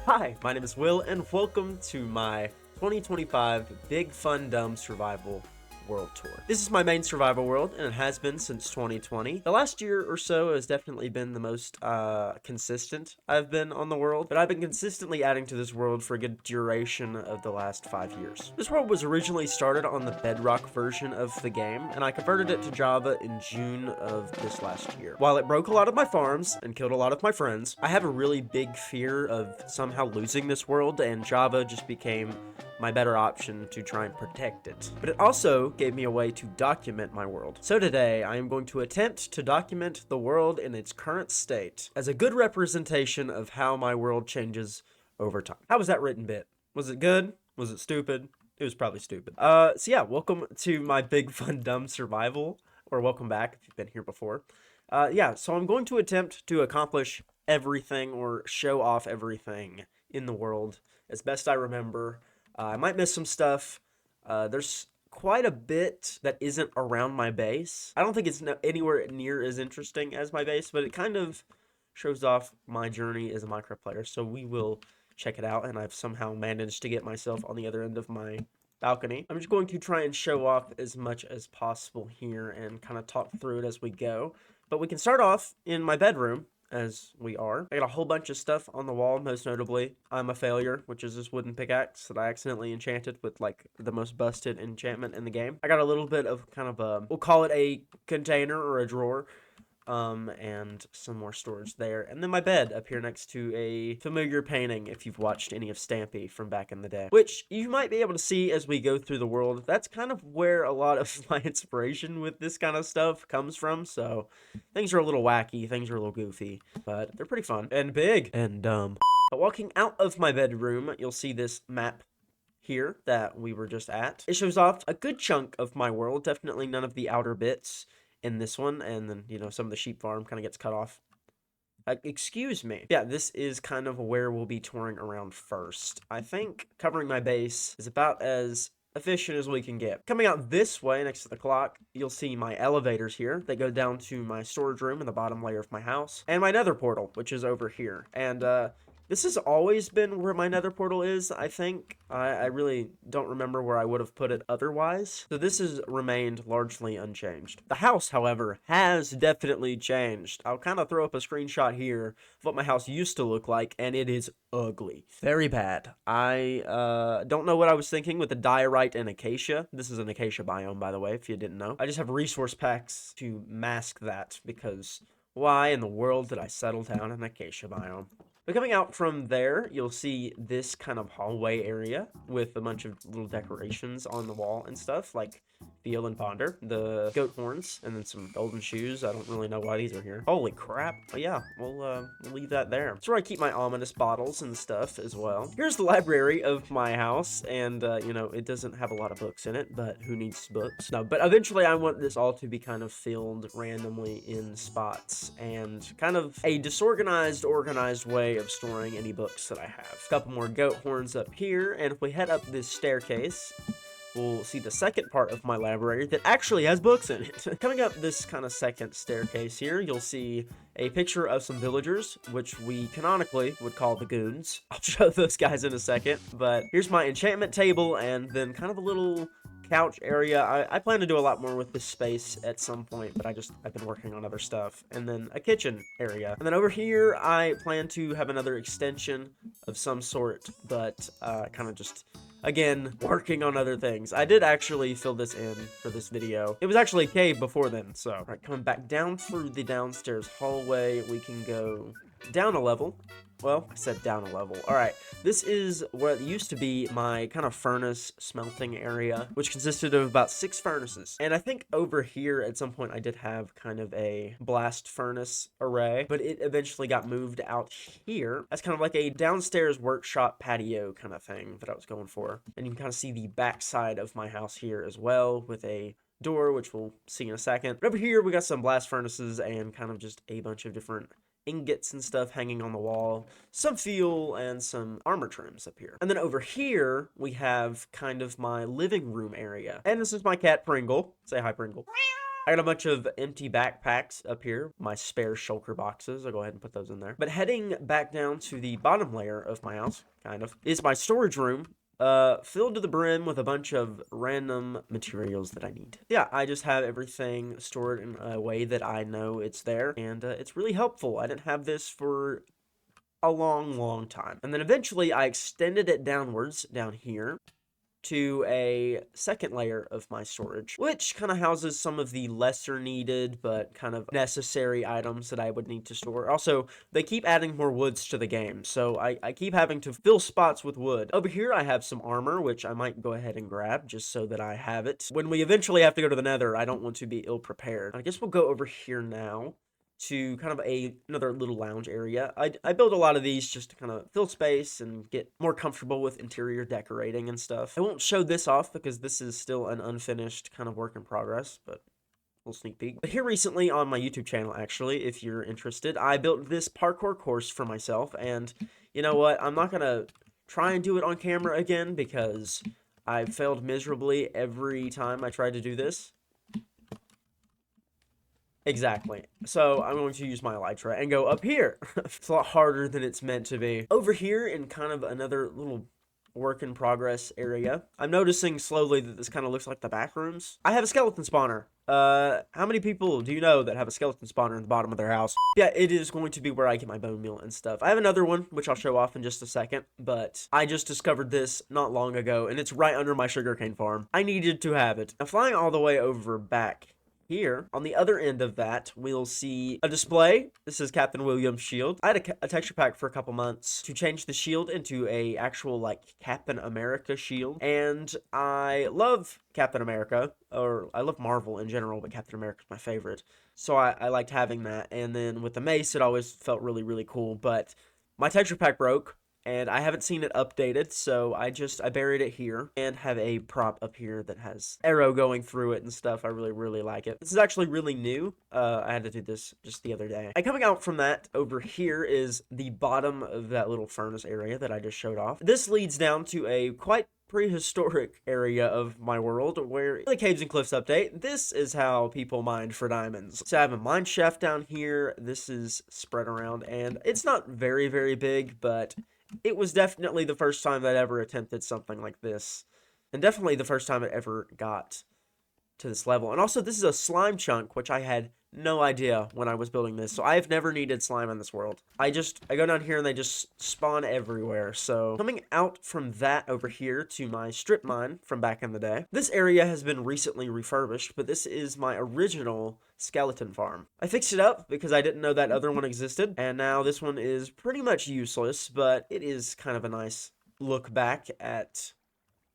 Hi, my name is Will, and welcome to my 2025 Big Fun Dumb Survival World Tour. This is my main survival world, and it has been since 2020. The last year or so has definitely been the most consistent I've been on the world, but I've been consistently adding to this world for a good duration of the last 5 years. This world was originally started on the Bedrock version of the game, and I converted it to Java in June of this last year. While it broke a lot of my farms and killed a lot of my friends, I have a really big fear of somehow losing this world, and Java just became my better option to try and protect it. But it also gave me a way to document my world. So today, I am going to attempt to document the world in its current state as a good representation of how my world changes over time. How was that written bit? Was it good? Was it stupid? It was probably stupid. So yeah, welcome to my Big Fun Dumb Survival, or welcome back if you've been here before. Yeah, so I'm going to attempt to accomplish everything or show off everything in the world as best I remember. I might miss some stuff. There's quite a bit that isn't around my base. I don't think it's anywhere near as interesting as my base, but it kind of shows off my journey as a Minecraft player. So we will check it out, and I've somehow managed to get myself on the other end of my balcony. I'm just going to try and show off as much as possible here and kind of talk through it as we go. But we can start off in my bedroom, as we are. I got a whole bunch of stuff on the wall, most notably I'm a failure, which is this wooden pickaxe that I accidentally enchanted with like the most busted enchantment in the game. I got a little bit of kind of a, we'll call it a container or a drawer, and some more storage there. And then my bed up here next to a familiar painting, if you've watched any of Stampy from back in the day, which you might be able to see as we go through the world. That's kind of where a lot of my inspiration with this kind of stuff comes from. So things are a little wacky, things are a little goofy, but they're pretty fun and big and dumb. But walking out of my bedroom, you'll see this map here that we were just at. It shows off a good chunk of my world, definitely none of the outer bits in this one, and then, you know, some of the sheep farm kind of gets cut off. Excuse me. Yeah, this is kind of where we'll be touring around first. I think covering my base is about as efficient as we can get. Coming out this way next to the clock, you'll see my elevators here. They go down to my storage room in the bottom layer of my house, and my nether portal, which is over here. And this has always been where my nether portal is, I think. I really don't remember where I would have put it otherwise. So this has remained largely unchanged. The house, however, has definitely changed. I'll kind of throw up a screenshot here of what my house used to look like, and it is ugly. Very bad. I don't know what I was thinking with the diorite and acacia. This is an acacia biome, by the way, if you didn't know. I just have resource packs to mask that, because why in the world did I settle down in an acacia biome? But coming out from there, you'll see this kind of hallway area with a bunch of little decorations on the wall and stuff, like Feel and Ponder, the goat horns, and then some golden shoes. I don't really know why these are here. Holy crap. But yeah, we'll leave that there. That's where I keep my ominous bottles and stuff as well. Here's the library of my house, and, you know, it doesn't have a lot of books in it, but who needs books? No, but eventually I want this all to be kind of filled randomly in spots, and kind of a disorganized, organized way of storing any books that I have. A couple more goat horns up here, and if we head up this staircase, we'll see the second part of my library that actually has books in it. Coming up this kind of second staircase here, you'll see a picture of some villagers, which we canonically would call the goons. I'll show those guys in a second, but here's my enchantment table, and then kind of a little couch area. I plan to do a lot more with this space at some point, but I've been working on other stuff. And then a kitchen area. And then over here, I plan to have another extension of some sort, but kind of just, again, working on other things. I did actually fill this in for this video. It was actually a cave before then, so. All right, coming back down through the downstairs hallway, we can go down a level. Well, I said down a level. All right, this is what used to be my kind of furnace smelting area, which consisted of about 6 furnaces. And I think over here at some point I did have kind of a blast furnace array, but it eventually got moved out here as kind of like a downstairs workshop patio kind of thing that I was going for. And you can kind of see the back side of my house here as well with a door, which we'll see in a second. But over here we got some blast furnaces and kind of just a bunch of different ingots and stuff hanging on the wall, some fuel, and some armor trims up here. And then over here, we have kind of my living room area. And this is my cat, Pringle. Say hi, Pringle. I got a bunch of empty backpacks up here, my spare shulker boxes. I'll go ahead and put those in there. But heading back down to the bottom layer of my house, kind of, is my storage room, filled to the brim with a bunch of random materials that I need. Yeah, I just have everything stored in a way that I know it's there, and it's really helpful. I didn't have this for a long time. And then eventually I extended it downwards down here to a second layer of my storage, which kind of houses some of the lesser needed but kind of necessary items that I would need to store. Also, they keep adding more woods to the game, so I keep having to fill spots with wood. Over here, I have some armor, which I might go ahead and grab just so that I have it. When we eventually have to go to the Nether, I don't want to be ill-prepared. I guess we'll go over here now to kind of another little lounge area. I build a lot of these just to kind of fill space and get more comfortable with interior decorating and stuff. I won't show this off because this is still an unfinished kind of work in progress, but a little sneak peek. But here recently on my YouTube channel, actually, if you're interested, I built this parkour course for myself, and you know what? I'm not gonna try and do it on camera again because I failed miserably every time I tried to do this. Exactly. So I'm going to use my elytra and go up here. It's a lot harder than it's meant to be. Over here in kind of another little work in progress area, I'm noticing slowly that this kind of looks like the back rooms. I have a skeleton spawner. How many people do you know that have a skeleton spawner in the bottom of their house? Yeah, it is going to be where I get my bone meal and stuff. I have another one, which I'll show off in just a second, but I just discovered this not long ago, and it's right under my sugarcane farm. I needed to have it. Now, flying all the way over back here, on the other end of that, we'll see a display. This is Captain William's shield. I had a texture pack for a couple months to change the shield into a actual, like, Captain America shield. And I love Captain America, or I love Marvel in general, but Captain America's my favorite. So I liked having that. And then with the mace, it always felt really cool. But my texture pack broke, and I haven't seen it updated, so I buried it here and have a prop up here that has arrow going through it and stuff. I really like it. This is actually really new. I had to do this just the other day. And coming out from that, over here is the bottom of that little furnace area that I just showed off. This leads down to a quite prehistoric area of my world where the Caves and Cliffs update. This is how people mined for diamonds. So I have a mine shaft down here. This is spread around, and it's not very big, but it was definitely the first time that I ever attempted something like this. And definitely the first time it ever got to this level. And also, this is a slime chunk, which I had no idea when I was building this. So I have never needed slime in this world. I go down here and they just spawn everywhere. So coming out from that over here to my strip mine from back in the day. This area has been recently refurbished, but this is my original skeleton farm. I fixed it up because I didn't know that other one existed, and now this one is pretty much useless, but it is kind of a nice look back at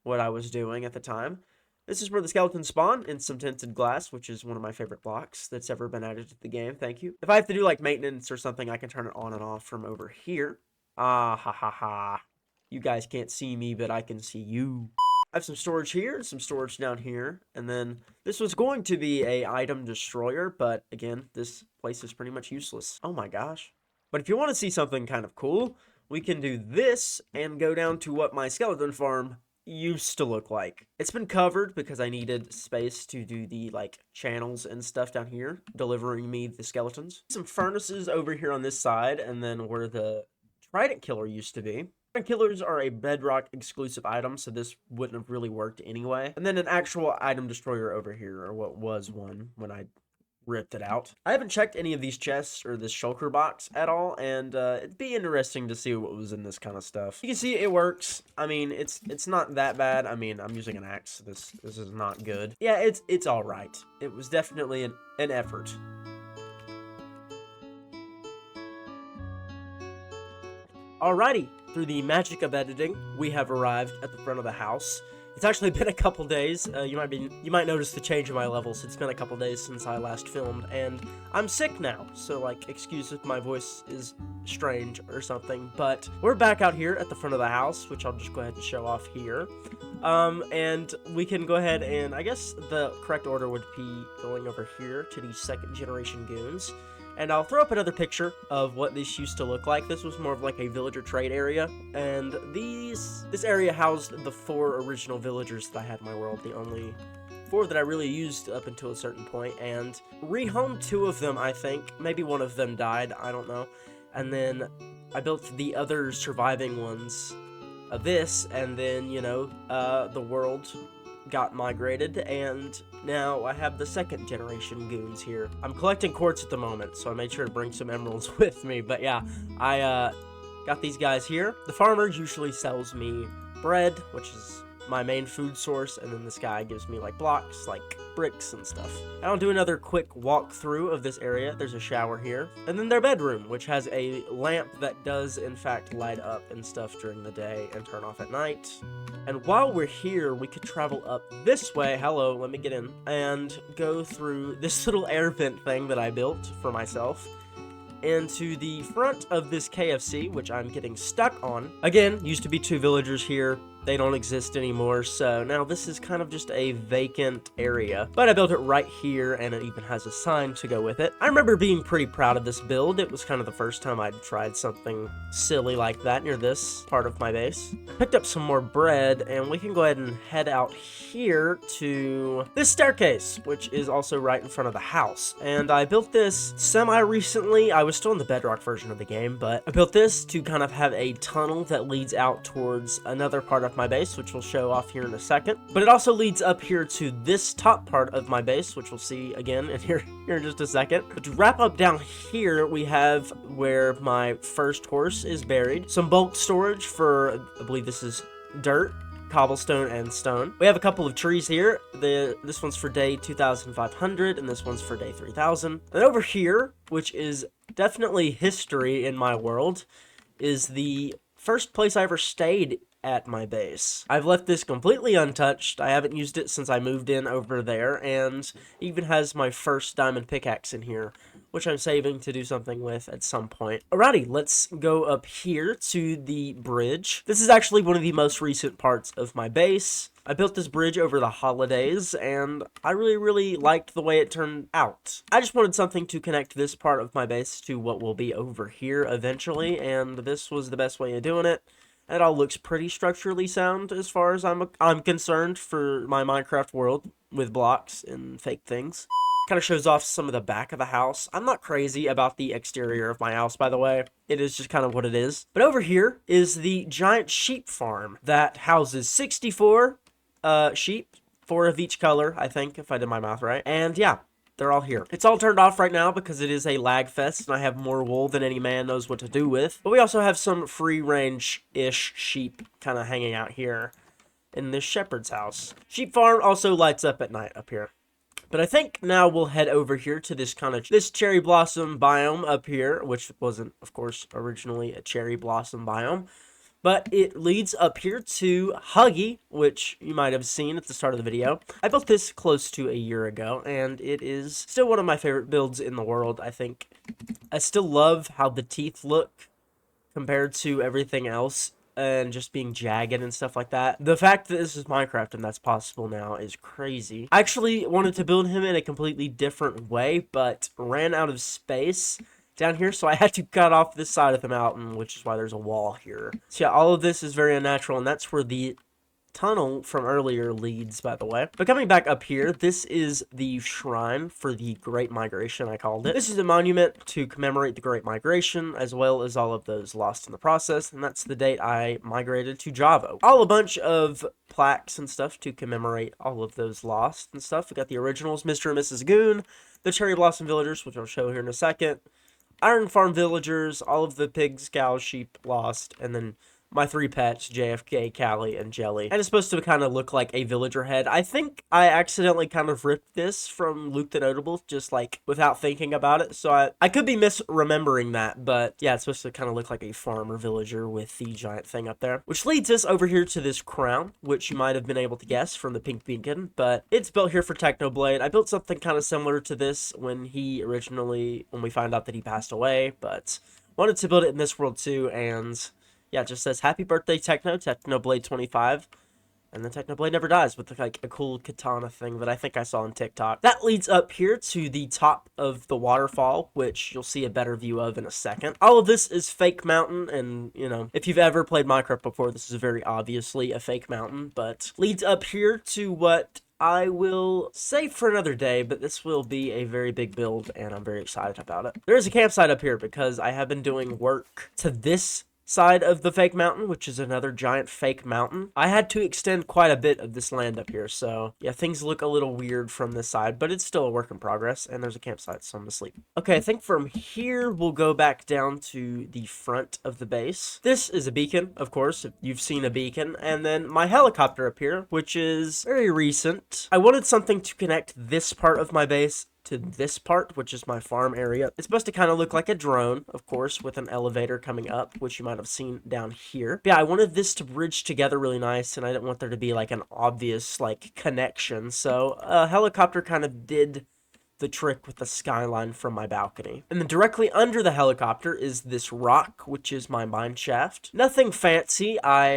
what I was doing at the time. This is where the skeletons spawn, in some tinted glass, which is one of my favorite blocks that's ever been added to the game. Thank you. If I have to do like maintenance or something, I can turn it on and off from over here. Ah ha ha ha. You guys can't see me, but I can see you. I have some storage here and some storage down here, and then this was going to be a item destroyer, but again, this place is pretty much useless. Oh my gosh. But if you want to see something kind of cool, we can do this and go down to what my skeleton farm used to look like. It's been covered because I needed space to do the like channels and stuff down here, delivering me the skeletons. Some furnaces over here on this side, and then where the trident killer used to be. Killers are a bedrock exclusive item, so this wouldn't have really worked anyway. And then an actual item destroyer over here, or what was one when I ripped it out. I haven't checked any of these chests or this shulker box at all, and it'd be interesting to see what was in this kind of stuff. You can see it works. I mean, it's not that bad. I mean, I'm using an axe. This is not good. Yeah, it's all right. It was definitely an effort. Alrighty, through the magic of editing, we have arrived at the front of the house. It's actually been a couple days. You might notice the change in my levels. It's been a couple days since I last filmed, and I'm sick now, so like, excuse if my voice is strange or something. But we're back out here at the front of the house, which I'll just go ahead and show off here. And we can go ahead and, I guess the correct order would be going over here to the second generation goons. And I'll throw up another picture of what this used to look like. This was more of like a villager trade area, and this area housed the 4 original villagers that I had in my world, the only 4 that I really used up until a certain point, and rehomed 2 of them, I think. Maybe one of them died, I don't know. And then I built the other surviving ones of this, and then, you know, the world got migrated, and now I have the 2nd generation goons here. I'm collecting quartz at the moment, so I made sure to bring some emeralds with me, but yeah, I got these guys here. The farmer usually sells me bread, which is my main food source, and then this guy gives me like blocks, like bricks and stuff. And I'll do another quick walkthrough of this area. There's a shower here, and then their bedroom, which has a lamp that does in fact light up and stuff during the day and turn off at night. And while we're here, we could travel up this way. Hello, let me get in, and go through this little air vent thing that I built for myself into the front of this KFC, which I'm getting stuck on. Again, used to be 2 villagers here. They don't exist anymore, so now this is kind of just a vacant area. But I built it right here, and it even has a sign to go with it. I remember being pretty proud of this build. It was kind of the first time I'd tried something silly like that near this part of my base. Picked up some more bread, and we can go ahead and head out here to this staircase, which is also right in front of the house. And I built this semi-recently. I was still in the bedrock version of the game, but I built this to kind of have a tunnel that leads out towards another part of my base, which we'll show off here in a second. But it also leads up here to this top part of my base, which we'll see again here in just a second. But to wrap up down here, we have where my first horse is buried. Some bulk storage for, I believe this is dirt, cobblestone, and stone. We have a couple of trees here. This one's for day 2500, and this one's for day 3000. And over here, which is definitely history in my world, is the first place I ever stayed at my base. I've left this completely untouched. I haven't used it since I moved in over there, and even has my first diamond pickaxe in here, which I'm saving to do something with at some point. Alrighty, let's go up here to the bridge. This is actually one of the most recent parts of my base. I built this bridge over the holidays, and I really liked the way it turned out. I just wanted something to connect this part of my base to what will be over here eventually, and this was the best way of doing it. It all looks pretty structurally sound as far as I'm concerned for my Minecraft world with blocks and fake things. Kind of shows off some of the back of the house. I'm not crazy about the exterior of my house, by the way. It is just kind of what it is. But over here is the giant sheep farm that houses 64 sheep, 4 of each color, I think, if I did my math right. And yeah, they're all here. It's all turned off right now because it is a lag fest, and I have more wool than any man knows what to do with. But we also have some free-range-ish sheep kind of hanging out here in this shepherd's house. Sheep farm also lights up at night up here. But I think now we'll head over here to this cherry blossom biome up here, which wasn't, of course, originally a cherry blossom biome. But it leads up here to Huggy, which you might have seen at the start of the video. I built this close to a year ago, and it is still one of my favorite builds in the world, I think. I still love how the teeth look compared to everything else, and just being jagged and stuff like that. The fact that this is Minecraft and that's possible now is crazy. I actually wanted to build him in a completely different way, but ran out of space down here, so I had to cut off this side of the mountain, which is why there's a wall here. So yeah, all of this is very unnatural, and that's where the tunnel from earlier leads, by the way. But coming back up here, this is the shrine for the Great Migration, I called it. This is a monument to commemorate the Great Migration, as well as all of those lost in the process, and that's the date I migrated to Java. All a bunch of plaques and stuff to commemorate all of those lost and stuff. We got the originals, Mr. and Mrs. Goon, the Cherry Blossom Villagers, which I'll show here in a second, Iron Farm Villagers, all of the pigs, cows, sheep lost, and then my 3 pets, JFK, Callie, and Jelly. And it's supposed to kind of look like a villager head. I think I accidentally kind of ripped this from Luke the Notable, just like without thinking about it. So I could be misremembering that, but yeah, it's supposed to kind of look like a farmer villager with the giant thing up there. Which leads us over here to this crown, which you might have been able to guess from the pink beacon, but it's built here for Technoblade. I built something kind of similar to this when we found out that he passed away, but wanted to build it in this world too, and yeah, it just says, happy birthday, Technoblade 25. And then Technoblade never dies with like a cool katana thing that I think I saw on TikTok. That leads up here to the top of the waterfall, which you'll see a better view of in a second. All of this is fake mountain, and you know, if you've ever played Minecraft before, this is very obviously a fake mountain, but leads up here to what I will save for another day, but this will be a very big build, and I'm very excited about it. There is a campsite up here because I have been doing work to this side of the fake mountain, which is another giant fake mountain. I had to extend quite a bit of this land up here, so yeah, things look a little weird from this side, but it's still a work in progress, and there's a campsite, so I'm asleep. Okay, I think from here, we'll go back down to the front of the base. This is a beacon, of course, if you've seen a beacon, and then my helicopter up here, which is very recent. I wanted something to connect this part of my base to this part, which is my farm area. It's supposed to kind of look like a drone, of course, with an elevator coming up, which you might have seen down here. But yeah, I wanted this to bridge together really nice, and I didn't want there to be like an obvious like connection. So a helicopter kind of did the trick with the skyline from my balcony. And then directly under the helicopter is this rock, which is my mine shaft. Nothing fancy. I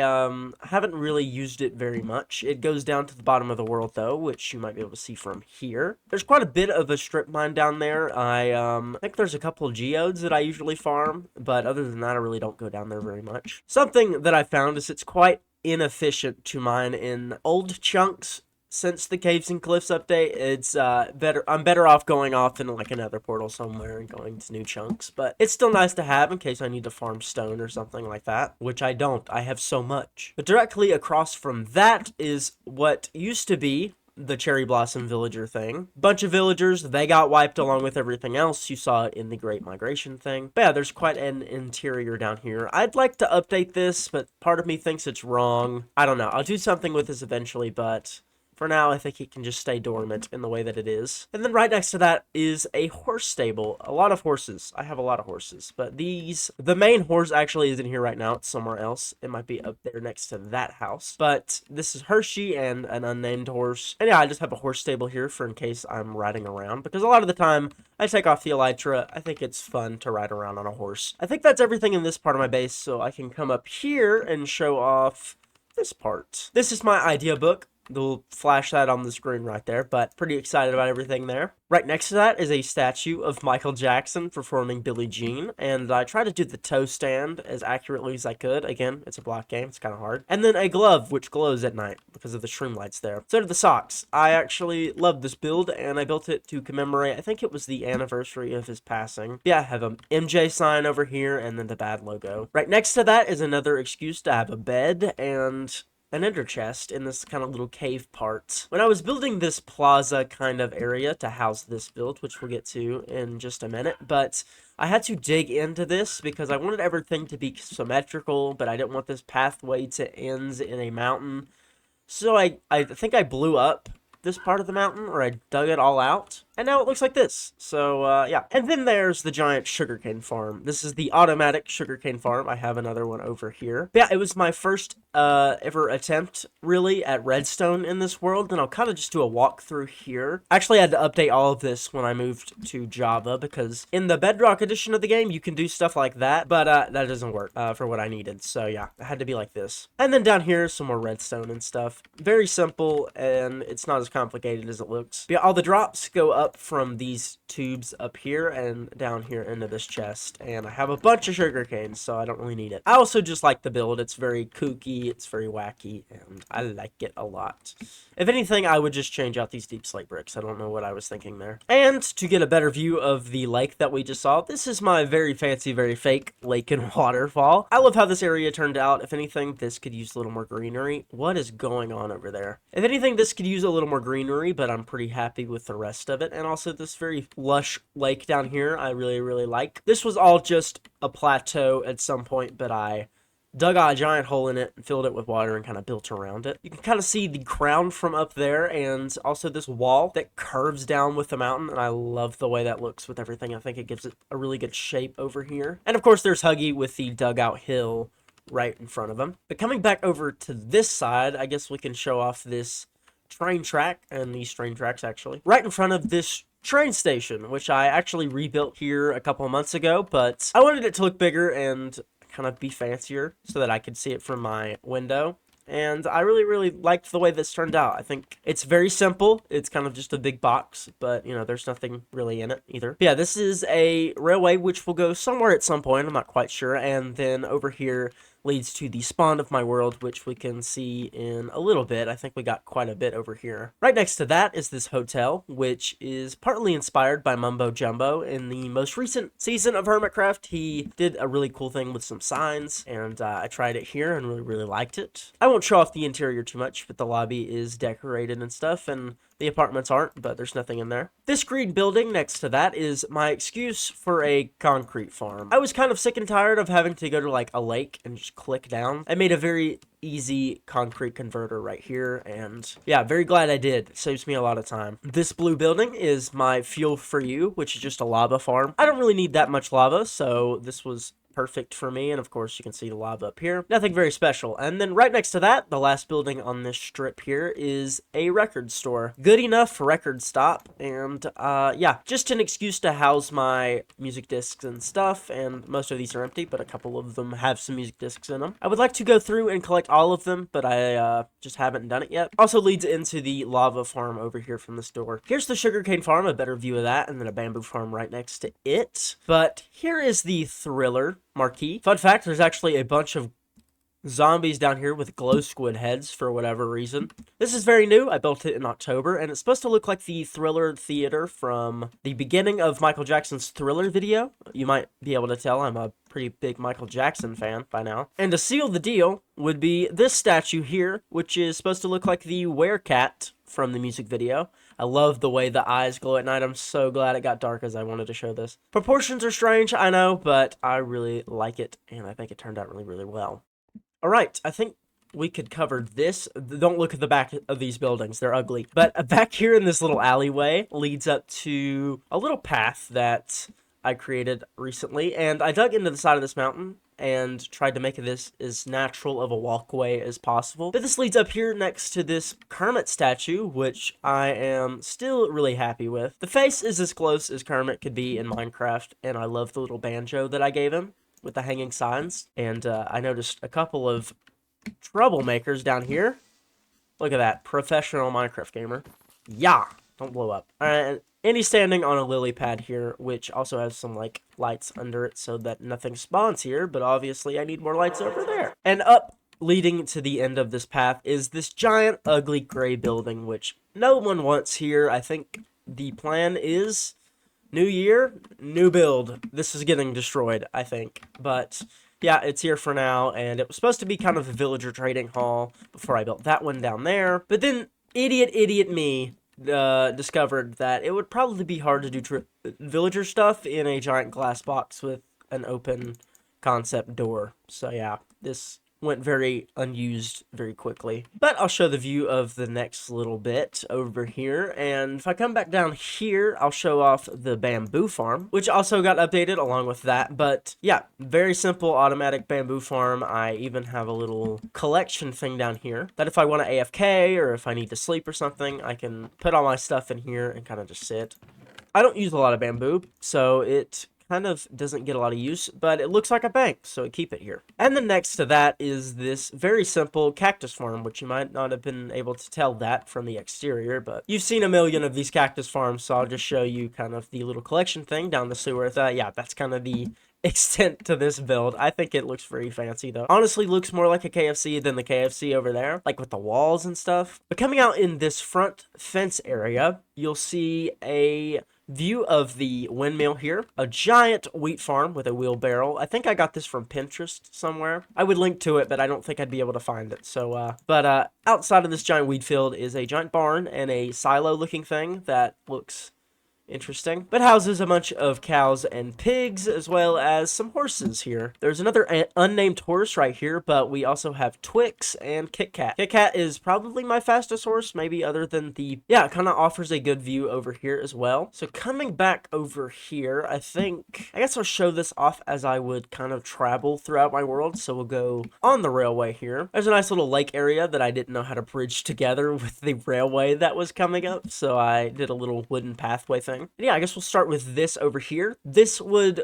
haven't really used it very much. It goes down to the bottom of the world though, which you might be able to see from here. There's quite a bit of a strip mine down there. I think there's a couple of geodes that I usually farm, but other than that, I really don't go down there very much. Something that I found is it's quite inefficient to mine in old chunks. Since the Caves and Cliffs update, it's I'm better off going off in like another portal somewhere and going to new chunks, but it's still nice to have in case I need to farm stone or something like that, which I don't. I have so much. But directly across from that is what used to be the Cherry Blossom villager thing. Bunch of villagers, they got wiped along with everything else. You saw it in the Great Migration thing. But yeah, there's quite an interior down here. I'd like to update this, but part of me thinks it's wrong. I don't know. I'll do something with this eventually, but for now, I think it can just stay dormant in the way that it is. And then right next to that is a horse stable. A lot of horses. I have a lot of horses. But the main horse actually isn't here right now. It's somewhere else. It might be up there next to that house. But this is Hershey and an unnamed horse. And yeah, I just have a horse stable here for in case I'm riding around. Because a lot of the time, I take off the elytra. I think it's fun to ride around on a horse. I think that's everything in this part of my base. So I can come up here and show off this part. This is my idea book. They'll flash that on the screen right there, but pretty excited about everything there. Right next to that is a statue of Michael Jackson performing Billie Jean, and I tried to do the toe stand as accurately as I could. Again, it's a block game, it's kind of hard. And then a glove, which glows at night because of the shroom lights there. So do the socks. I actually love this build, and I built it to commemorate, I think it was the anniversary of his passing. Yeah, I have a MJ sign over here, and then the bad logo. Right next to that is another excuse to have a bed, and an ender chest in this kind of little cave part. When I was building this plaza kind of area to house this build, which we'll get to in just a minute, but I had to dig into this because I wanted everything to be symmetrical, but I didn't want this pathway to end in a mountain. So I think I blew up this part of the mountain, or I dug it all out, and now it looks like this. So, yeah. And then there's the giant sugarcane farm. This is the automatic sugarcane farm. I have another one over here. But yeah, it was my first ever attempt, really, at redstone in this world, and I'll kind of just do a walkthrough here. Actually, I had to update all of this when I moved to Java, because in the Bedrock edition of the game, you can do stuff like that, but that doesn't work for what I needed. So, yeah, it had to be like this. And then down here, some more redstone and stuff. Very simple, and it's not as complicated as it looks. But yeah, all the drops go up from these tubes up here and down here into this chest, and I have a bunch of sugar canes, so I don't really need it. I also just like the build. It's very kooky, it's very wacky, and I like it a lot. If anything, I would just change out these deep slate bricks. I don't know what I was thinking there. And to get a better view of the lake that we just saw, this is my very fancy, very fake lake and waterfall. I love how this area turned out. If anything, this could use a little more greenery. What is going on over there? If anything, this could use a little more greenery, but I'm pretty happy with the rest of it. And also this very lush lake down here, I really, really like. This was all just a plateau at some point, but I dug a giant hole in it and filled it with water and kind of built around it. You can kind of see the crown from up there, and also this wall that curves down with the mountain, and I love the way that looks with everything. I think it gives it a really good shape over here. And of course there's Huggy with the dugout hill right in front of him. But coming back over to this side, I guess we can show off this train track, and these train tracks actually, right in front of this train station, which I actually rebuilt here a couple of months ago, but I wanted it to look bigger and kind of be fancier so that I could see it from my window. And I really, really liked the way this turned out. I think it's very simple. It's kind of just a big box, but, you know, there's nothing really in it either. But yeah, this is a railway which will go somewhere at some point. I'm not quite sure. And then over here, leads to the spawn of my world, which we can see in a little bit. I think we got quite a bit over here. Right next to that is this hotel, which is partly inspired by Mumbo Jumbo. In the most recent season of Hermitcraft, he did a really cool thing with some signs, and I tried it here and really liked it. I won't show off the interior too much, but the lobby is decorated and stuff, and the apartments aren't, but there's nothing in there. This green building next to that is my excuse for a concrete farm. I was kind of sick and tired of having to go to like a lake and just click down. I made a very easy concrete converter right here, and yeah, very glad I did. It saves me a lot of time. This blue building is my fuel for you, which is just a lava farm. I don't really need that much lava, so this was perfect for me, and of course you can see the lava up here. Nothing very special. And then right next to that, the last building on this strip here is a record store. Good enough for record stop, and yeah, just an excuse to house my music discs and stuff, and most of these are empty, but a couple of them have some music discs in them. I would like to go through and collect all of them, but I just haven't done it yet. Also leads into the lava farm over here from this door. Here's the sugarcane farm, a better view of that, and then a bamboo farm right next to it. But here is the Thriller marquee. Fun fact, there's actually a bunch of zombies down here with glow squid heads for whatever reason. This is very new. I built it in October, and it's supposed to look like the Thriller Theater from the beginning of Michael Jackson's Thriller video. You might be able to tell I'm a pretty big Michael Jackson fan by now. And to seal the deal would be this statue here, which is supposed to look like the Werecat from the music video. I love the way the eyes glow at night. I'm so glad it got dark as I wanted to show this. Proportions are strange, I know, but I really like it, and I think it turned out really well. Alright, I think we could cover this. Don't look at the back of these buildings, they're ugly. But back here in this little alleyway leads up to a little path that I created recently, and I dug into the side of this mountain and tried to make this as natural of a walkway as possible. But this leads up here next to this Kermit statue, which I am still really happy with. The face is as close as Kermit could be in Minecraft, and I love the little banjo that I gave him with the hanging signs. And I noticed a couple of troublemakers down here. Look at that, professional Minecraft gamer. Yeah, don't blow up. Alright, and he's standing on a lily pad here, which also has some, like, lights under it so that nothing spawns here, but obviously I need more lights over there. And up, leading to the end of this path, is this giant, ugly, gray building, which no one wants here. I think the plan is new year, new build. This is getting destroyed, I think. But yeah, it's here for now, and it was supposed to be kind of a villager trading hall before I built that one down there. But then, idiot me discovered that it would probably be hard to do villager stuff in a giant glass box with an open concept door. So yeah, this went very unused very quickly. But I'll show the view of the next little bit over here, and if I come back down here, I'll show off the bamboo farm, which also got updated along with that. But yeah, very simple automatic bamboo farm. I even have a little collection thing down here that if I want to AFK or if I need to sleep or something, I can put all my stuff in here and kind of just sit. I don't use a lot of bamboo, so it kind of doesn't get a lot of use, but it looks like a bank, so I keep it here. And then next to that is this very simple cactus farm, which you might not have been able to tell that from the exterior, but you've seen a million of these cactus farms, so I'll just show you kind of the little collection thing down the sewer. Yeah, that's kind of the extent to this build. I think it looks very fancy though. Honestly, looks more like a KFC than the KFC over there, like with the walls and stuff. But coming out in this front fence area, you'll see a view of the windmill here, a giant wheat farm with a wheelbarrow. I think I got this from Pinterest somewhere. I would link to it, but I don't think I'd be able to find it. So, outside of this giant wheat field is a giant barn and a silo looking thing that looks interesting, but houses a bunch of cows and pigs, as well as some horses here. There's another unnamed horse right here, but we also have Twix and Kit Kat. Kit Kat is probably my fastest horse, maybe other than the, yeah, it kind of offers a good view over here as well. So coming back over here, I guess I'll show this off as I would kind of travel throughout my world. So we'll go on the railway here. There's a nice little lake area that I didn't know how to bridge together with the railway that was coming up, so I did a little wooden pathway thing. Yeah, I guess we'll start with this over here. This would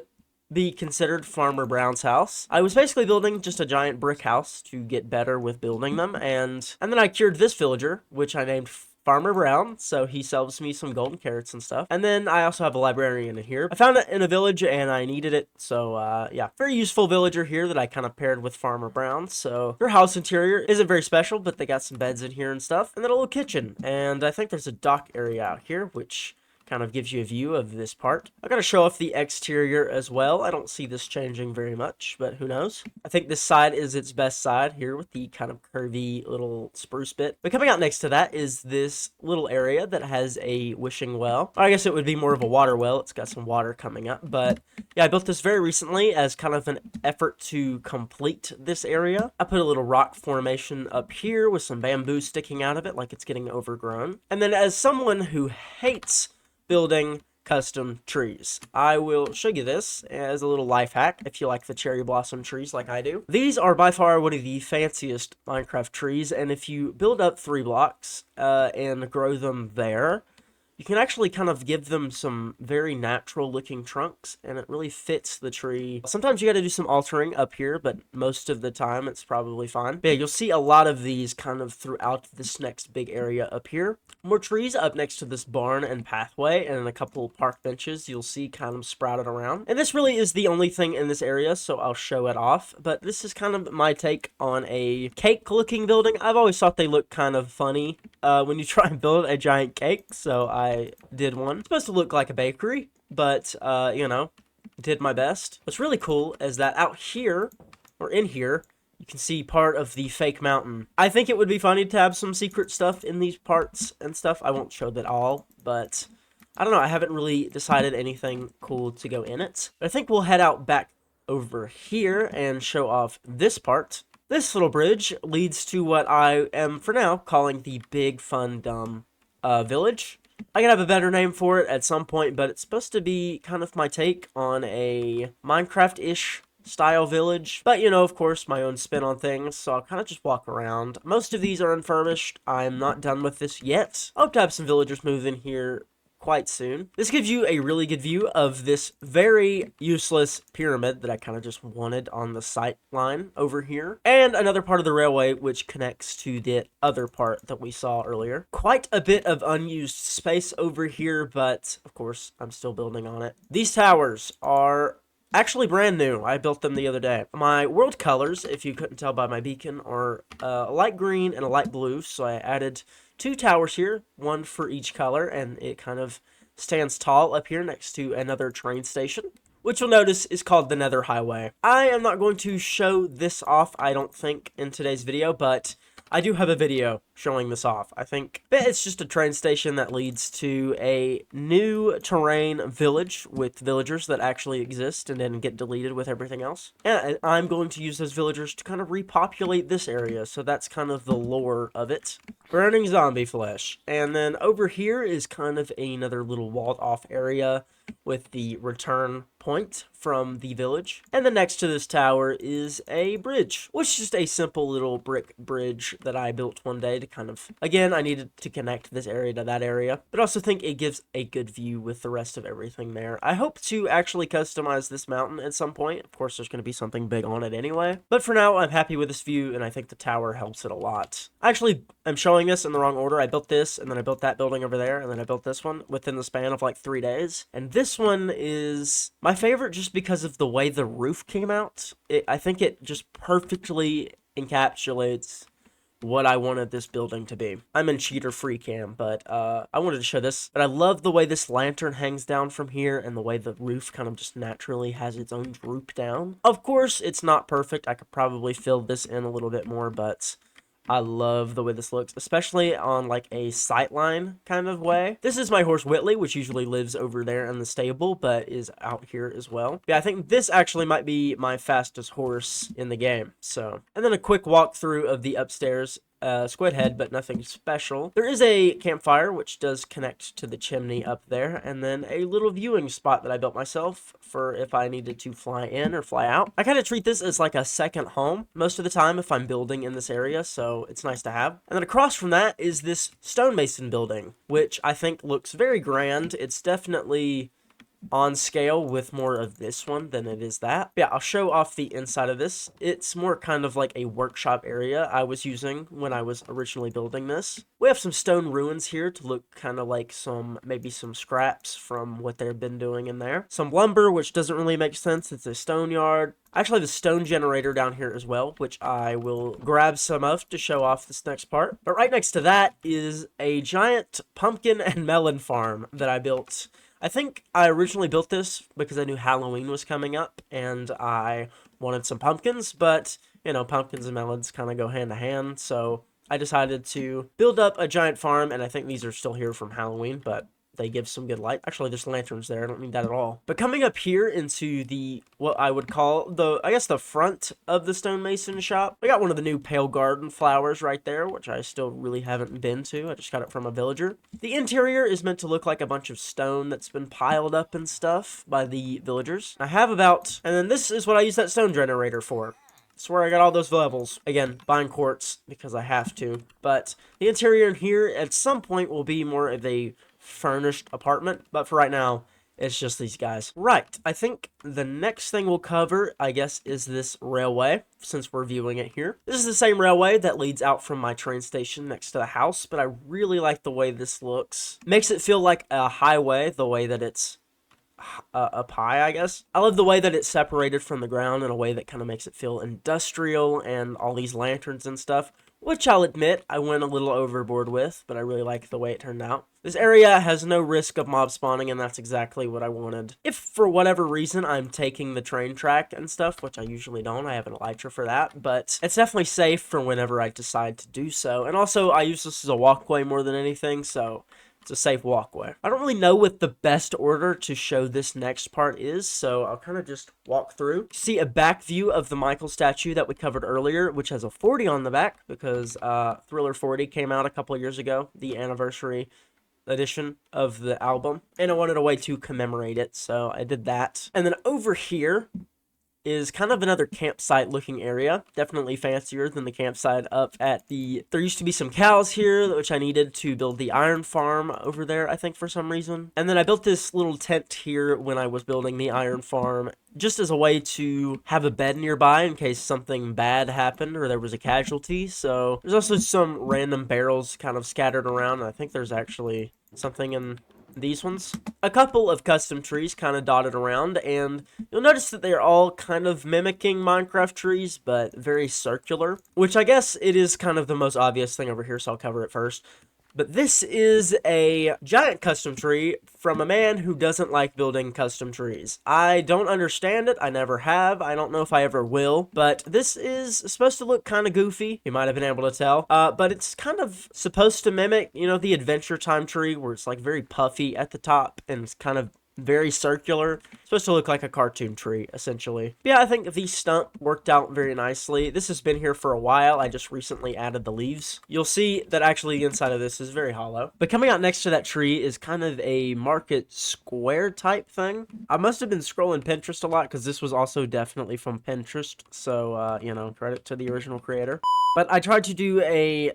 be considered Farmer Brown's house. I was basically building just a giant brick house to get better with building them, and then I cured this villager, which I named Farmer Brown, so he sells me some golden carrots and stuff. And then I also have a librarian in here. I found it in a village and I needed it, so yeah, very useful villager here that I kind of paired with Farmer Brown. So their house interior isn't very special, but they got some beds in here and stuff, and then a little kitchen. And I think there's a dock area out here, which kind of gives you a view of this part. I gotta show off the exterior as well. I don't see this changing very much, but who knows? I think this side is its best side here with the kind of curvy little spruce bit. But coming out next to that is this little area that has a wishing well. I guess it would be more of a water well. It's got some water coming up, but yeah, I built this very recently as kind of an effort to complete this area. I put a little rock formation up here with some bamboo sticking out of it like it's getting overgrown. And then as someone who hates building custom trees, I will show you this as a little life hack if you like the cherry blossom trees like I do. These are by far one of the fanciest Minecraft trees, and if you build up 3 blocks and grow them there, you can actually kind of give them some very natural looking trunks, and it really fits the tree. Sometimes you got to do some altering up here, but most of the time it's probably fine. But yeah, you'll see a lot of these kind of throughout this next big area up here. More trees up next to this barn and pathway, and a couple park benches you'll see kind of sprouted around. And this really is the only thing in this area, so I'll show it off. But this is kind of my take on a cake looking building. I've always thought they look kind of funny when you try and build a giant cake, so I did one. It's supposed to look like a bakery, but you know, did my best. What's really cool is that out here, or in here, you can see part of the fake mountain. I think it would be funny to have some secret stuff in these parts and stuff. I won't show that all, but I don't know. I haven't really decided anything cool to go in it. But I think we'll head out back over here and show off this part. This little bridge leads to what I am, for now, calling the Big Fun Dumb Village. I can have a better name for it at some point, but it's supposed to be kind of my take on a Minecraft-ish style village. But, you know, of course, my own spin on things, so I'll kind of just walk around. Most of these are unfurnished. I'm not done with this yet. I hope to have some villagers move in here quite soon. This gives you a really good view of this very useless pyramid that I kind of just wanted on the sight line over here, and another part of the railway which connects to the other part that we saw earlier. Quite a bit of unused space over here, but of course I'm still building on it. These towers are actually brand new. I built them the other day. My world colors, if you couldn't tell by my beacon, are a light green and a light blue, so I added 2 towers here, one for each color, and it kind of stands tall up here next to another train station, which you'll notice is called the Nether Highway. I am not going to show this off, I don't think, in today's video, but I do have a video showing this off. I think it's just a train station that leads to a new terrain village with villagers that actually exist and then get deleted with everything else. And I'm going to use those villagers to kind of repopulate this area, so that's kind of the lore of it. Burning zombie flesh. And then over here is kind of another little walled off area with the return point from the village. And then next to this tower is a bridge, which is just a simple little brick bridge that I built one day to kind of, again, I needed to connect this area to that area, but I also think it gives a good view with the rest of everything there. I hope to actually customize this mountain at some point. Of course, there's going to be something big on it anyway, but for now, I'm happy with this view, and I think the tower helps it a lot. Actually, I'm showing this in the wrong order. I built this, and then I built that building over there, and then I built this one within the span of like 3 days, and this one is my favorite just because of the way the roof came out. I think it just perfectly encapsulates what I wanted this building to be. I'm in cheater free cam, but I wanted to show this. But I love the way this lantern hangs down from here and the way the roof kind of just naturally has its own droop down. Of course, it's not perfect. I could probably fill this in a little bit more, but I love the way this looks, especially on like a sightline kind of way. This is my horse Whitley, which usually lives over there in the stable, but is out here as well. Yeah, I think this actually might be my fastest horse in the game. So, and then a quick walkthrough of the upstairs. Squid head, but nothing special. There is a campfire, which does connect to the chimney up there, and then a little viewing spot that I built myself for if I needed to fly in or fly out. I kind of treat this as like a second home most of the time if I'm building in this area, so it's nice to have. And then across from that is this stonemason building, which I think looks very grand. It's definitely on scale with more of this one than it is that. Yeah, I'll show off the inside of this. It's more kind of like a workshop area I was using when I was originally building this. We have some stone ruins here to look kind of like maybe some scraps from what they've been doing in there. Some lumber, which doesn't really make sense. It's a stone yard. Actually, the stone generator down here as well, which I will grab some of to show off this next part. But right next to that is a giant pumpkin and melon farm that I built. I think I originally built this because I knew Halloween was coming up and I wanted some pumpkins, but, you know, pumpkins and melons kind of go hand to hand, so I decided to build up a giant farm, and I think these are still here from Halloween, but they give some good light. Actually, there's lanterns there. I don't need that at all. But coming up here into what I would call I guess the front of the stonemason shop, we got one of the new pale garden flowers right there, which I still really haven't been to. I just got it from a villager. The interior is meant to look like a bunch of stone that's been piled up and stuff by the villagers. I have and then this is what I use that stone generator for. That's where I got all those levels. Again, buying quartz because I have to. But the interior in here at some point will be more of a furnished apartment, but for right now it's just these guys. Right, I think the next thing we'll cover, I guess, is this railway, since we're viewing it here. This is the same railway that leads out from my train station next to the house, but I really like the way this looks. Makes it feel like a highway, the way that it's a pie, I guess. I love the way that it's separated from the ground in a way that kind of makes it feel industrial, and all these lanterns and stuff, which I'll admit I went a little overboard with, but I really like the way it turned out. This area has no risk of mob spawning, and that's exactly what I wanted. If for whatever reason I'm taking the train track and stuff, which I usually don't, I have an elytra for that, but it's definitely safe for whenever I decide to do so. And also, I use this as a walkway more than anything, so it's a safe walkway. I don't really know what the best order to show this next part is, so I'll kind of just walk through. See a back view of the Michael statue that we covered earlier, which has a 40 on the back, because Thriller 40 came out a couple of years ago, the anniversary edition of the album, and I wanted a way to commemorate it, so I did that. And then over here is kind of another campsite looking area, definitely fancier than the campsite up at there used to be some cows here, which I needed to build the iron farm over there, I think, for some reason. And then I built this little tent here when I was building the iron farm, just as a way to have a bed nearby in case something bad happened or there was a casualty. So there's also some random barrels kind of scattered around, and I think there's actually something in these ones. A couple of custom trees kind of dotted around, and you'll notice that they're all kind of mimicking Minecraft trees, but very circular, which I guess it is kind of the most obvious thing over here, so I'll cover it first. But this is a giant custom tree from a man who doesn't like building custom trees. I don't understand it. I never have. I don't know if I ever will. But this is supposed to look kind of goofy. You might have been able to tell. But it's kind of supposed to mimic, you know, the Adventure Time tree, where it's like very puffy at the top and it's kind of very circular. It's supposed to look like a cartoon tree, essentially. But yeah, I think the stump worked out very nicely. This has been here for a while. I just recently added the leaves. You'll see that actually the inside of this is very hollow. But coming out next to that tree is kind of a market square type thing. I must have been scrolling Pinterest a lot, because this was also definitely from Pinterest. So, you know, credit to the original creator. But I tried to do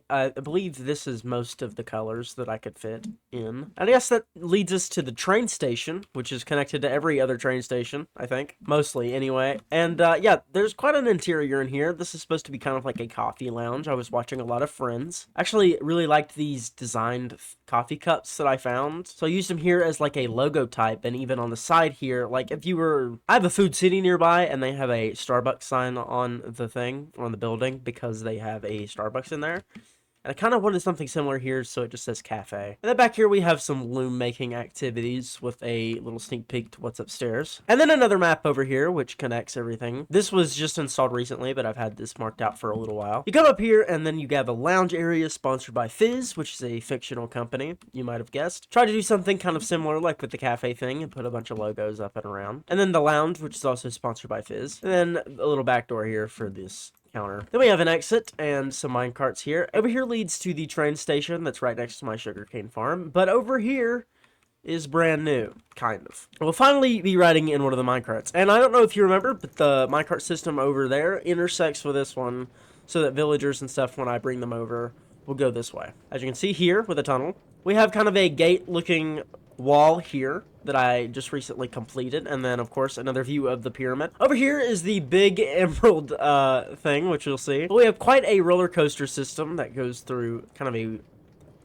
I believe this is most of the colors that I could fit in. And I guess that leads us to the train station, which is connected to every other train station, I think. Mostly, anyway. And, yeah, there's quite an interior in here. This is supposed to be kind of like a coffee lounge. I was watching a lot of Friends. Actually, really liked these designed coffee cups that I found. So I used them here as like a logo type, and even on the side here, like if you were... I have a Food City nearby, and they have a Starbucks sign on the thing, on the building, because they have a Starbucks in there. And I kind of wanted something similar here, so it just says cafe. And then back here we have some loom making activities with a little sneak peek to what's upstairs. And then another map over here, which connects everything. This was just installed recently, but I've had this marked out for a little while. You come up here, and then you have a lounge area sponsored by Fizz, which is a fictional company, you might have guessed. Try to do something kind of similar, like with the cafe thing, and put a bunch of logos up and around. And then the lounge, which is also sponsored by Fizz. And then a little back door here for this counter. Then we have an exit and some mine carts here. Over here leads to the train station that's right next to my sugarcane farm, but over here is brand new, kind of. We'll finally be riding in one of the minecarts, and I don't know if you remember, but the minecart system over there intersects with this one, so that villagers and stuff, when I bring them over, will go this way. As you can see here with a tunnel, we have kind of a gate-looking wall here, that I just recently completed, and then of course another view of the pyramid. Over here is the big emerald thing, which you'll see. We have quite a roller coaster system that goes through kind of a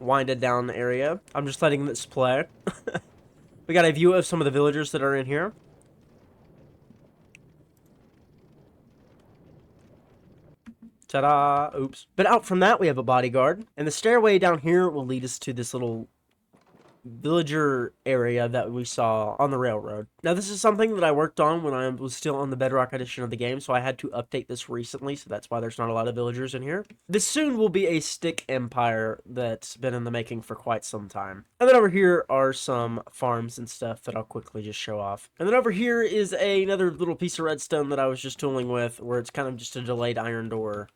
winded down area. I'm just letting this play. We got a view of some of the villagers that are in here. Ta-da! Oops. But out from that, we have a bodyguard. And the stairway down here will lead us to this little villager area that we saw on the railroad. Now, this is something that I worked on when I was still on the Bedrock edition of the game, so I had to update this recently, so that's why there's not a lot of villagers in here. This soon will be a stick empire that's been in the making for quite some time. And then over here are some farms and stuff that I'll quickly just show off. And then over here is another little piece of redstone that I was just tooling with, where it's kind of just a delayed iron door,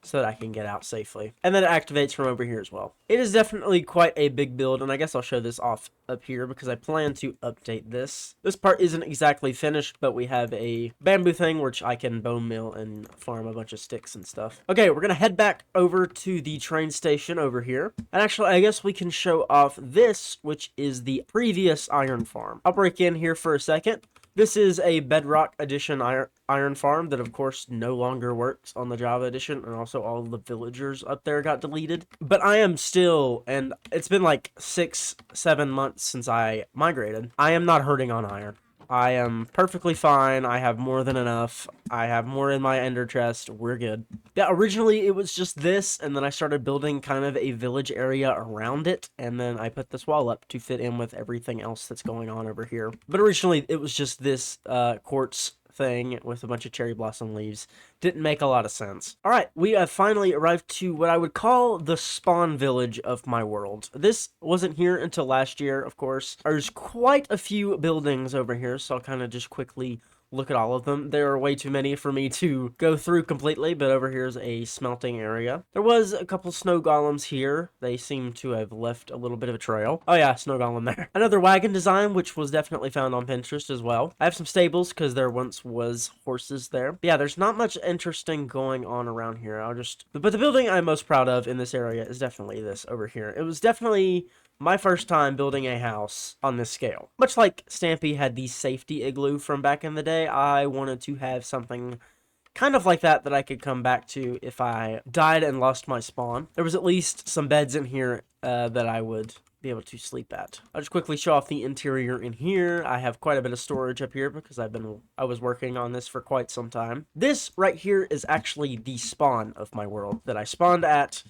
so that I can get out safely. And then it activates from over here as well. It is definitely quite a big build, and I guess I'll show this off up here because I plan to update this. This part isn't exactly finished, but we have a bamboo thing which I can bone mill and farm a bunch of sticks and stuff. Okay, we're gonna head back over to the train station over here. And actually, I guess we can show off this, which is the previous iron farm. I'll break in here for a second. This is a Bedrock Edition iron farm that, of course, no longer works on the Java Edition, and also all the villagers up there got deleted. But I am still, and it's been like 6-7 months since I migrated, I am not hurting on iron. I am perfectly fine. I have more than enough. I have more in my ender chest. We're good. Yeah, originally it was just this, and then I started building kind of a village area around it, and then I put this wall up to fit in with everything else that's going on over here. But originally it was just this quartz thing with a bunch of cherry blossom leaves. Didn't make a lot of sense. Alright, we have finally arrived to what I would call the spawn village of my world. This wasn't here until last year, of course. There's quite a few buildings over here, so I'll kind of just quickly look at all of them. There are way too many for me to go through completely, but over here's a smelting area. There was a couple snow golems here. They seem to have left a little bit of a trail. Oh yeah, snow golem there. Another wagon design, which was definitely found on Pinterest as well. I have some stables because there once was horses there. But yeah, there's not much interesting going on around here. But the building I'm most proud of in this area is definitely this over here. It was definitely my first time building a house on this scale. Much like Stampy had the safety igloo from back in the day, I wanted to have something kind of like that I could come back to if I died and lost my spawn. There was at least some beds in here that I would be able to sleep at. I'll just quickly show off the interior in here. I have quite a bit of storage up here because I was working on this for quite some time. This right here is actually the spawn of my world that I spawned at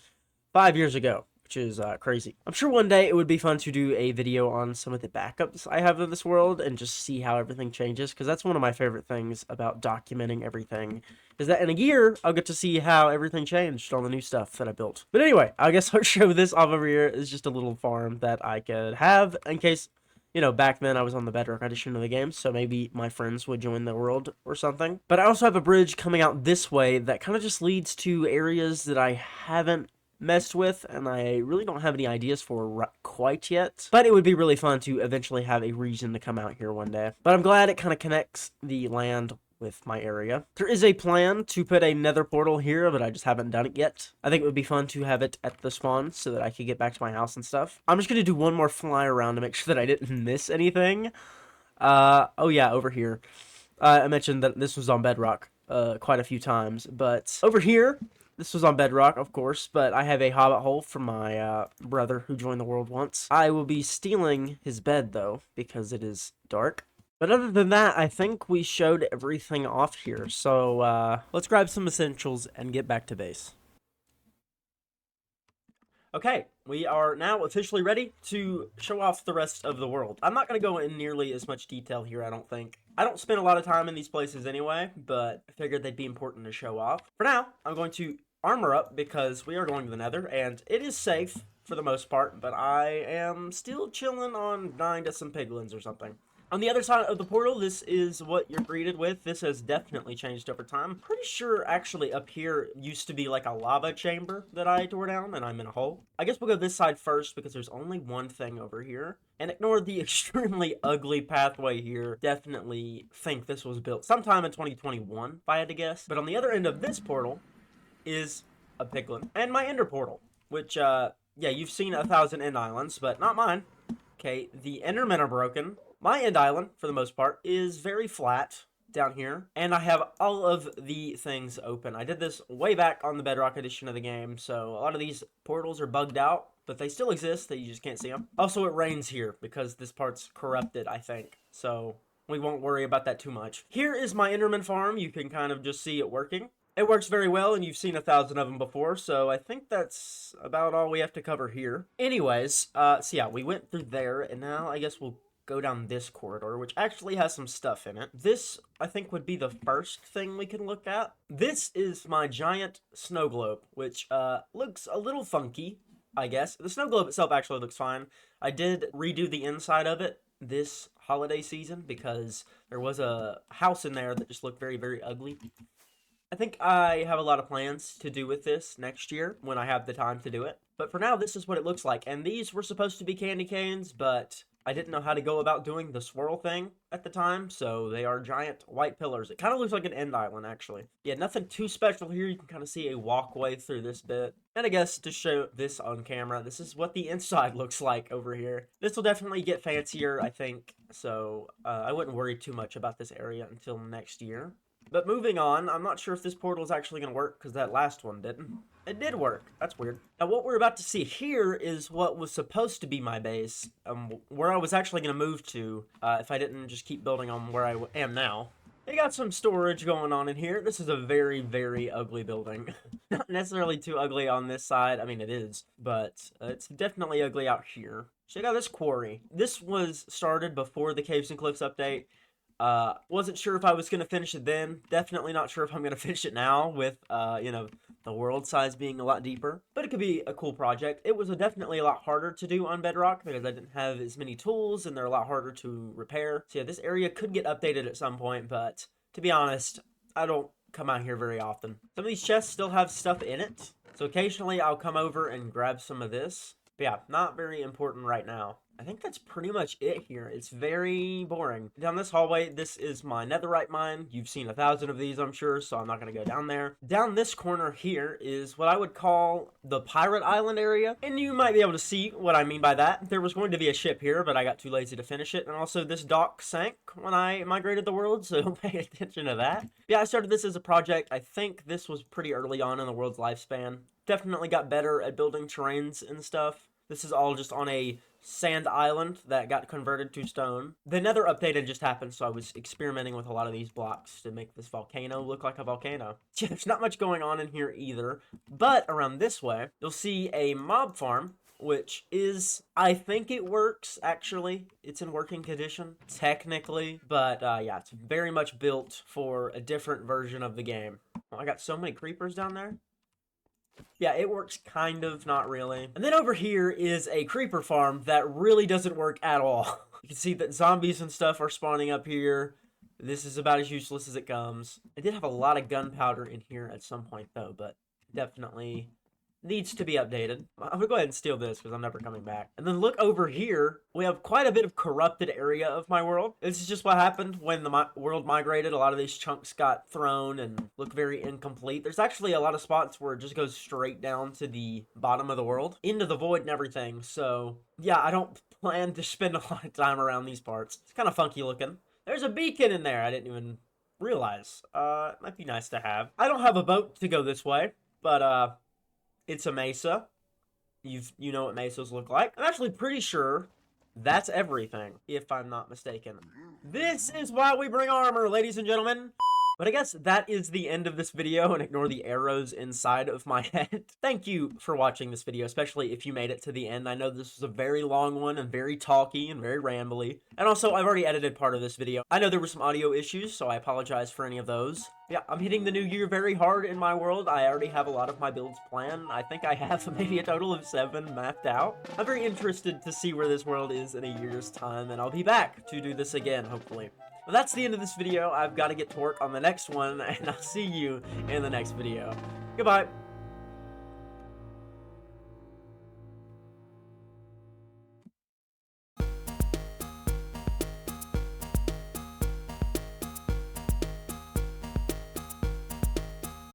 5 years ago. Which is crazy. I'm sure one day it would be fun to do a video on some of the backups I have of this world and just see how everything changes, because that's one of my favorite things about documenting everything, is that in a year, I'll get to see how everything changed on the new stuff that I built. But anyway, I guess I'll show this off over here. It's just a little farm that I could have in case, you know, back then I was on the Bedrock edition of the game, so maybe my friends would join the world or something. But I also have a bridge coming out this way that kind of just leads to areas that I haven't messed with, and I really don't have any ideas for quite yet, but it would be really fun to eventually have a reason to come out here one day. But I'm glad it kind of connects the land with my area. There is a plan to put a nether portal here, but I just haven't done it yet. I think it would be fun to have it at the spawn so that I could get back to my house and stuff. I'm just gonna do one more fly around to make sure that I didn't miss anything. Oh yeah, over here. I mentioned that this was on Bedrock quite a few times, but over here, this was on Bedrock, of course, but I have a hobbit hole from my brother who joined the world once. I will be stealing his bed, though, because it is dark. But other than that, I think we showed everything off here. So let's grab some essentials and get back to base. Okay, we are now officially ready to show off the rest of the world. I'm not going to go in nearly as much detail here, I don't think. I don't spend a lot of time in these places anyway, but I figured they'd be important to show off. For now, I'm going to armor up because we are going to the Nether, and it is safe for the most part, but I am still chilling on dying to some piglins or something. On the other side of the portal, this is what you're greeted with. This has definitely changed over time. I'm pretty sure, actually, up here used to be like a lava chamber that I tore down, and I'm in a hole. I guess we'll go this side first, because there's only one thing over here. And ignore the extremely ugly pathway here. Definitely think this was built sometime in 2021, if I had to guess. But on the other end of this portal is a piglin. And my ender portal, which, yeah, you've seen 1,000 end islands, but not mine. Okay, the endermen are broken. My end island, for the most part, is very flat down here, and I have all of the things open. I did this way back on the Bedrock edition of the game, so a lot of these portals are bugged out, but they still exist, that you just can't see them. Also, it rains here because this part's corrupted, I think, so we won't worry about that too much. Here is my Enderman farm. You can kind of just see it working. It works very well, and you've seen 1,000 of them before, so I think that's about all we have to cover here. Anyways, so yeah, we went through there, and now I guess we'll go down this corridor, which actually has some stuff in it. This, I think, would be the first thing we can look at. This is my giant snow globe, which looks a little funky, I guess. The snow globe itself actually looks fine. I did redo the inside of it this holiday season because there was a house in there that just looked very, very ugly. I think I have a lot of plans to do with this next year when I have the time to do it. But for now, this is what it looks like. And these were supposed to be candy canes, but I didn't know how to go about doing the swirl thing at the time, so they are giant white pillars. It kind of looks like an end island, actually. Yeah, nothing too special here. You can kind of see a walkway through this bit. And I guess to show this on camera, this is what the inside looks like over here. This will definitely get fancier, I think, so I wouldn't worry too much about this area until next year. But moving on, I'm not sure if this portal is actually going to work because that last one didn't. It did work. That's weird. Now, what we're about to see here is what was supposed to be my base, where I was actually going to move to if I didn't just keep building on where I am now. They got some storage going on in here. This is a very, very ugly building. Not necessarily too ugly on this side. I mean, it is, but it's definitely ugly out here. Check out this quarry. This was started before the Caves and Cliffs update. Wasn't sure if I was going to finish it then. Definitely not sure if I'm going to finish it now with, you know, the world size being a lot deeper. But it could be a cool project. It was definitely a lot harder to do on Bedrock because I didn't have as many tools and they're a lot harder to repair. So yeah, this area could get updated at some point, but to be honest, I don't come out here very often. Some of these chests still have stuff in it. So occasionally I'll come over and grab some of this. But yeah, not very important right now. I think that's pretty much it here. It's very boring. Down this hallway, this is my netherite mine. You've seen 1,000 of these, I'm sure, so I'm not going to go down there. Down this corner here is what I would call the pirate island area, and you might be able to see what I mean by that. There was going to be a ship here, but I got too lazy to finish it, and also this dock sank when I migrated the world, so pay attention to that. Yeah, I started this as a project. I think this was pretty early on in the world's lifespan. Definitely got better at building terrains and stuff. This is all just on a sand island that got converted to stone. The Nether update had just happened, so I was experimenting with a lot of these blocks to make this volcano look like a volcano. There's not much going on in here either, but around this way, you'll see a mob farm, which is, I think it works, actually. It's in working condition, technically, but yeah, it's very much built for a different version of the game. Oh, I got so many creepers down there. Yeah, it works kind of, not really. And then over here is a creeper farm that really doesn't work at all. You can see that zombies and stuff are spawning up here. This is about as useless as it comes. I did have a lot of gunpowder in here at some point, though, but definitely needs to be updated. I'm gonna go ahead and steal this because I'm never coming back. And then look over here. We have quite a bit of corrupted area of my world. This is just what happened when the world migrated. A lot of these chunks got thrown and look very incomplete. There's actually a lot of spots where it just goes straight down to the bottom of the world, into the void and everything. So yeah, I don't plan to spend a lot of time around these parts. It's kind of funky looking. There's a beacon in there. I didn't even realize. It might be nice to have. I don't have a boat to go this way, but it's a mesa. You know what mesas look like. I'm actually pretty sure that's everything, if I'm not mistaken. This is why we bring armor, ladies and gentlemen. But I guess that is the end of this video, and ignore the arrows inside of my head. Thank you for watching this video, especially if you made it to the end. I know this was a very long one and very talky and very rambly. And also, I've already edited part of this video. I know there were some audio issues, so I apologize for any of those. Yeah, I'm hitting the new year very hard in my world. I already have a lot of my builds planned. I think I have maybe a total of 7 mapped out. I'm very interested to see where this world is in a year's time, and I'll be back to do this again, hopefully. Well, that's the end of this video. I've got to get to work on the next one, and I'll see you in the next video. Goodbye.